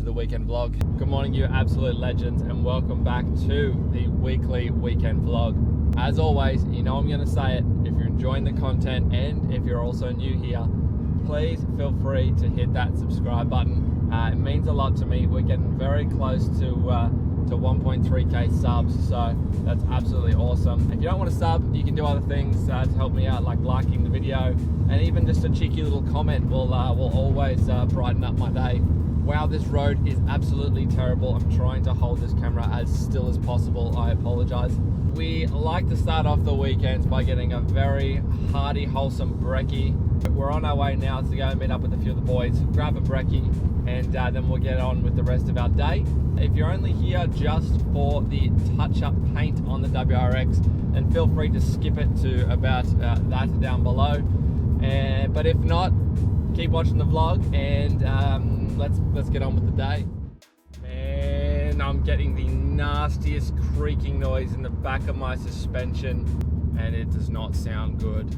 to the weekend vlog. Good morning, you absolute legends, and welcome back to the weekly weekend vlog. As always, you know I'm going to say it, if you're enjoying the content and if you're also new here, please feel free to hit that subscribe button. It means a lot to me. We're getting very close to 1.3k subs, so that's absolutely awesome. If you don't want to sub, you can do other things to help me out, like liking the video, and even just a cheeky little comment will always brighten up my day. Wow, this road is absolutely terrible. I'm trying to hold this camera as still as possible. I apologize. We like to start off the weekends by getting a very hearty, wholesome brekkie. We're on our way now to go meet up with a few of the boys, grab a brekkie, and then we'll get on with the rest of our day. If you're only here just for the touch-up paint on the WRX, then feel free to skip it to about that down below. But if not, keep watching the vlog, and let's get on with the day. Man, I'm getting the nastiest creaking noise in the back of my suspension, and it does not sound good.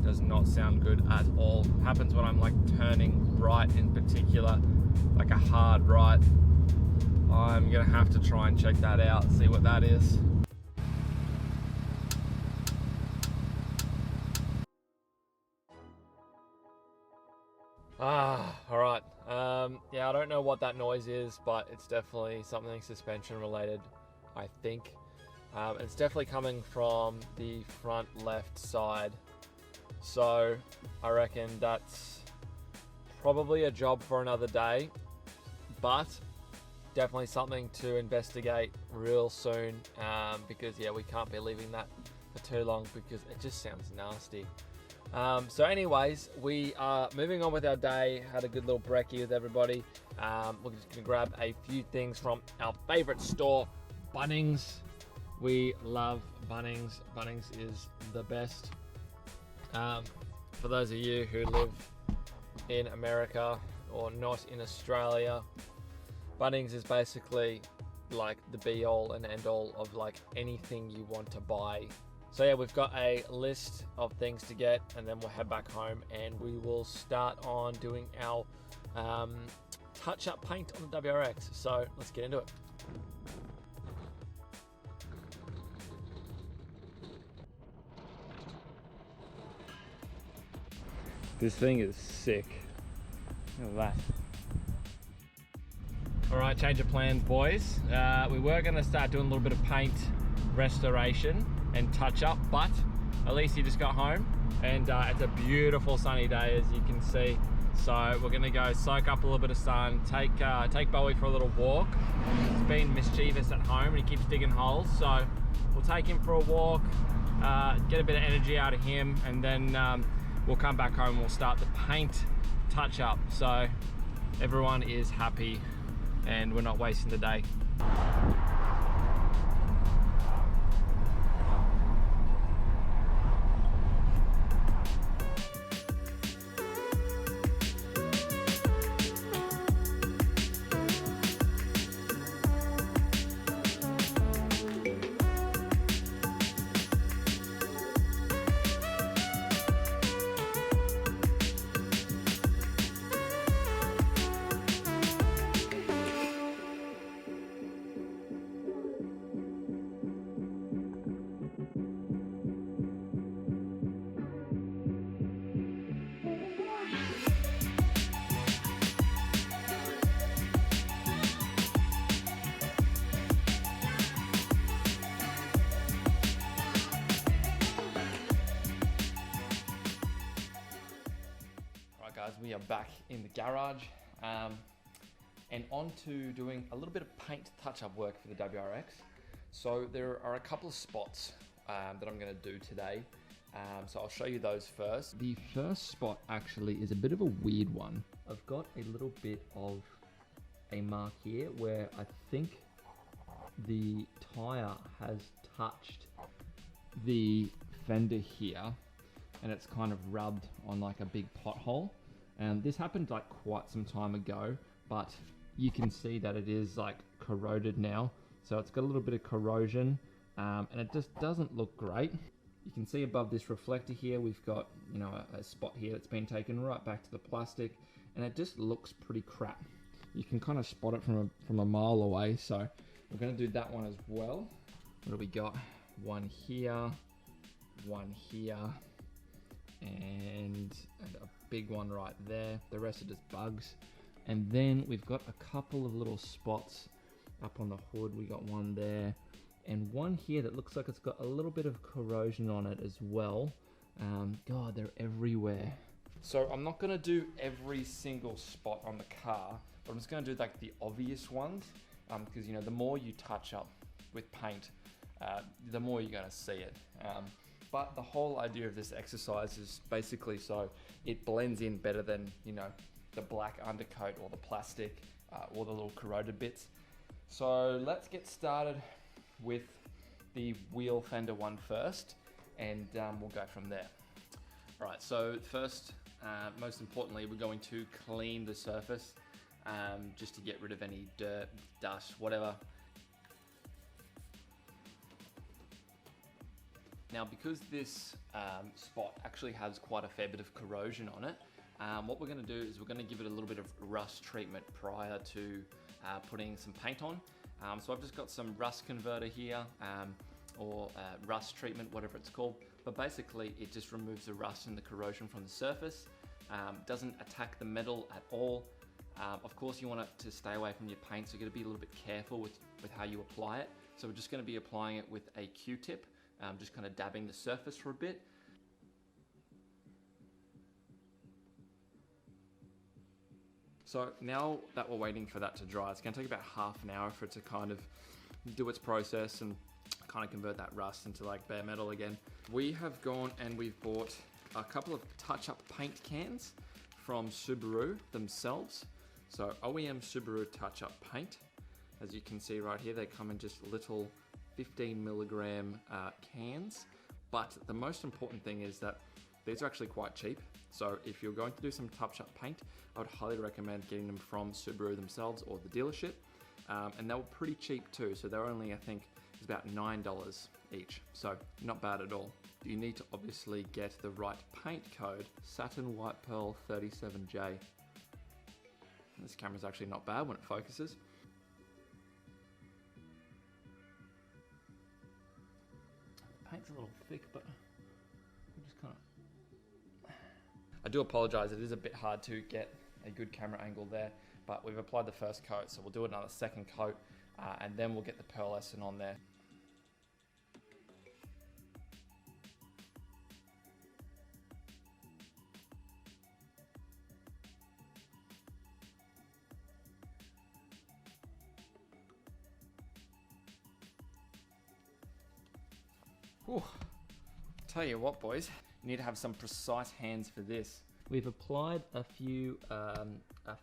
Does not sound good at all. It happens when I'm like turning right in particular, like a hard right. I'm gonna have to try and check that out, see what that is. All right. Yeah, I don't know what that noise is, but it's definitely something suspension related, I think. It's definitely coming from the front left side. So I reckon that's probably a job for another day, but definitely something to investigate real soon, because yeah, we can't be leaving that for too long because it just sounds nasty. So anyways, we are moving on with our day. Had a good little brekkie with everybody. We're just gonna grab a few things from our favorite store, Bunnings. We love Bunnings. Bunnings is the best. For those of you who live in America or not in Australia, Bunnings is basically like the be all and end all of like anything you want to buy. So yeah, we've got a list of things to get, and then we'll head back home and we will start on doing our touch-up paint on the WRX. So let's get into it. This thing is sick. Look at that. All right, change of plans, boys. We were gonna start doing a little bit of paint restoration and touch up, but at least he just got home, and it's a beautiful sunny day, as you can see. So we're gonna go soak up a little bit of sun, take Bowie for a little walk. He's been mischievous at home and he keeps digging holes, so we'll take him for a walk, get a bit of energy out of him, and then we'll come back home and we'll start the paint touch up, so everyone is happy and we're not wasting the day. Guys, we are back in the garage and on to doing a little bit of paint touch-up work for the WRX. So there are a couple of spots that I'm going to do today, so I'll show you those first. The first spot actually is a bit of a weird one. I've got a little bit of a mark here where I think the tire has touched the fender here, and it's kind of rubbed on like a big pothole. And this happened like quite some time ago, but you can see that it is like corroded now. So it's got a little bit of corrosion, and it just doesn't look great. You can see above this reflector here, we've got, a spot here that's been taken right back to the plastic, and it just looks pretty crap. you can kind of spot it from a mile away. So we're going to do that one as well. What do we got? One here, and a big one right there. The rest are just bugs. And then we've got a couple of little spots up on the hood. We got one there and one here that looks like it's got a little bit of corrosion on it as well. God, they're everywhere. So I'm not gonna do every single spot on the car, but I'm just gonna do like the obvious ones, because you know, the more you touch up with paint, the more you're gonna see it. But the whole idea of this exercise is basically so it blends in better than, you know, the black undercoat or the plastic or the little corroded bits. So let's get started with the wheel fender one first, and we'll go from there. All right, so first, most importantly, we're going to clean the surface just to get rid of any dirt, dust, whatever. Now, because this spot actually has quite a fair bit of corrosion on it, what we're going to do is we're going to give it a little bit of rust treatment prior to putting some paint on. So I've just got some rust converter here, or rust treatment, whatever it's called. But basically, it just removes the rust and the corrosion from the surface. Doesn't attack the metal at all. Of course, you want it to stay away from your paint, so you're going to be a little bit careful with how you apply it. So we're just going to be applying it with a Q-tip, just kind of dabbing the surface for a bit. So now that we're waiting for that to dry, it's going to take about half an hour for it to kind of do its process and kind of convert that rust into like bare metal again. We have gone and we've bought a couple of touch-up paint cans from Subaru themselves. So OEM Subaru touch-up paint. As you can see right here, they come in just little 15 milligram cans. But the most important thing is that these are actually quite cheap. So if you're going to do some touch-up paint, I would highly recommend getting them from Subaru themselves or the dealership. And they were pretty cheap too. So they're only, I think, it's about $9 each. So not bad at all. You need to obviously get the right paint code, Satin White Pearl 37J. This camera's actually not bad when it focuses. The paint's a little thick, but I'm just kind of... I do apologize, it is a bit hard to get a good camera angle there, but we've applied the first coat, so we'll do another second coat, and then we'll get the pearlescent on there. Whew. Tell you what, boys, you need to have some precise hands for this. We've applied a few, a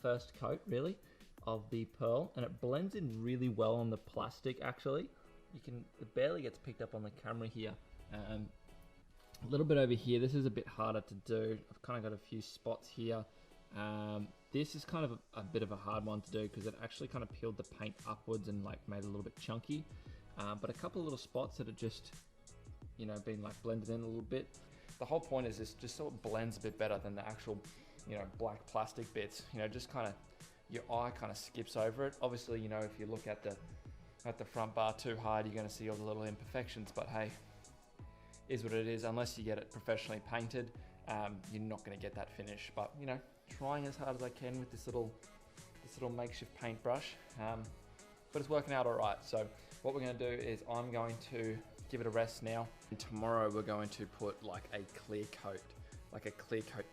first coat really, of the pearl, and it blends in really well on the plastic actually. It barely gets picked up on the camera here. A little bit over here, this is a bit harder to do. I've kind of got a few spots here. This is kind of a bit of a hard one to do because it actually kind of peeled the paint upwards and like made it a little bit chunky. But a couple of little spots that are just, you know, been like blended in a little bit. The whole point is this just so it blends a bit better than the actual, you know, black plastic bits. You know, just kind of, your eye kind of skips over it. Obviously, you know, if you look at the front bar too hard, you're gonna see all the little imperfections, but hey, is what it is. Unless you get it professionally painted, you're not gonna get that finish. But, you know, trying as hard as I can with this little makeshift paintbrush, but it's working out all right. So what we're gonna do is I'm going to give it a rest now. And tomorrow we're going to put like a clear coat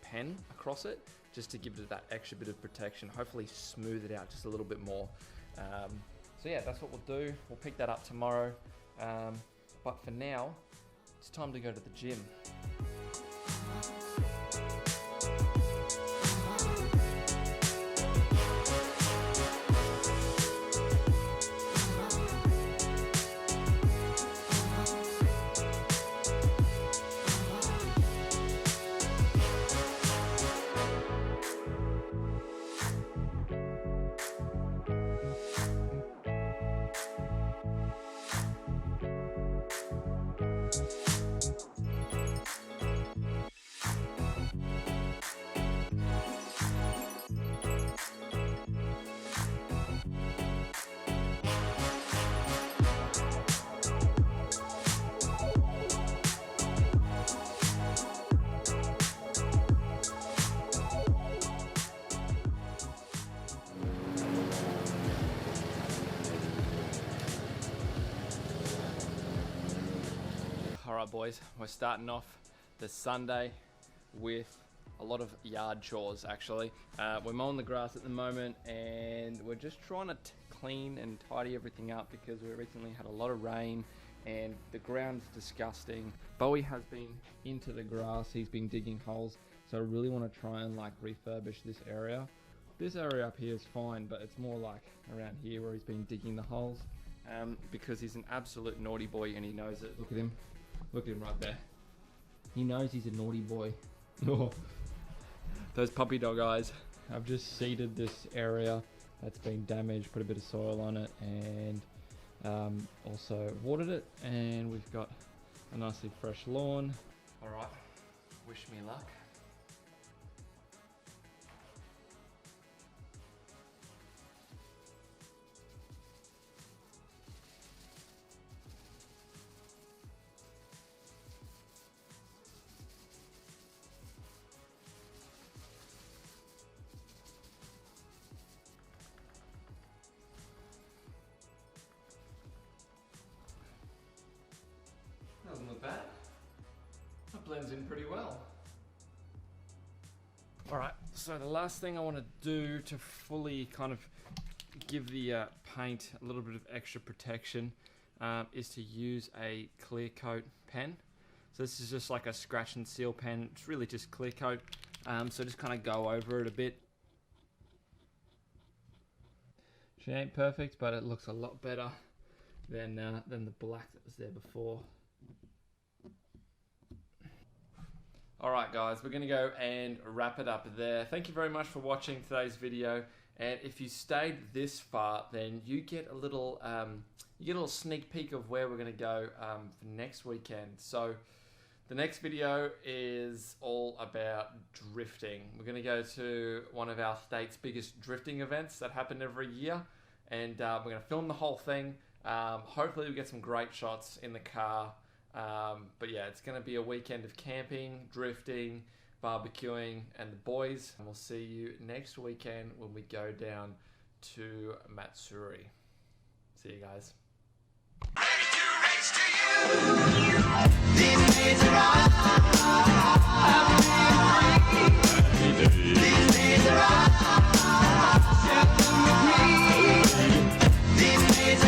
pen across it, just to give it that extra bit of protection, hopefully smooth it out just a little bit more. So yeah, that's what we'll do. We'll pick that up tomorrow. But for now, it's time to go to the gym. Alright boys, we're starting off the Sunday with a lot of yard chores actually. We're mowing the grass at the moment and we're just trying to clean and tidy everything up because we recently had a lot of rain and the ground's disgusting. Bowie has been into the grass, he's been digging holes, so I really want to try and like refurbish this area. This area up here is fine, but it's more like around here where he's been digging the holes because he's an absolute naughty boy and he knows it. Look at him. Look at him right there. He knows he's a naughty boy. Oh, those puppy dog eyes. I've just seeded this area that's been damaged, put a bit of soil on it, and also watered it, and we've got a nicely fresh lawn. All right, wish me luck. Doesn't look bad. That blends in pretty well. Alright, so the last thing I want to do to fully kind of give the paint a little bit of extra protection is to use a clear coat pen. So this is just like a scratch and seal pen. It's really just clear coat. So just kind of go over it a bit. She ain't perfect, but it looks a lot better than the black that was there before. Alright guys, we're going to go and wrap it up there. Thank you very much for watching today's video, and if you stayed this far, then you get a little sneak peek of where we're going to go for next weekend. So the next video is all about drifting. We're going to go to one of our state's biggest drifting events that happen every year, and we're going to film the whole thing. Hopefully we get some great shots in the car. But yeah, it's going to be a weekend of camping, drifting, barbecuing, and the boys. And we'll see you next weekend when we go down to Matsuri. See you guys.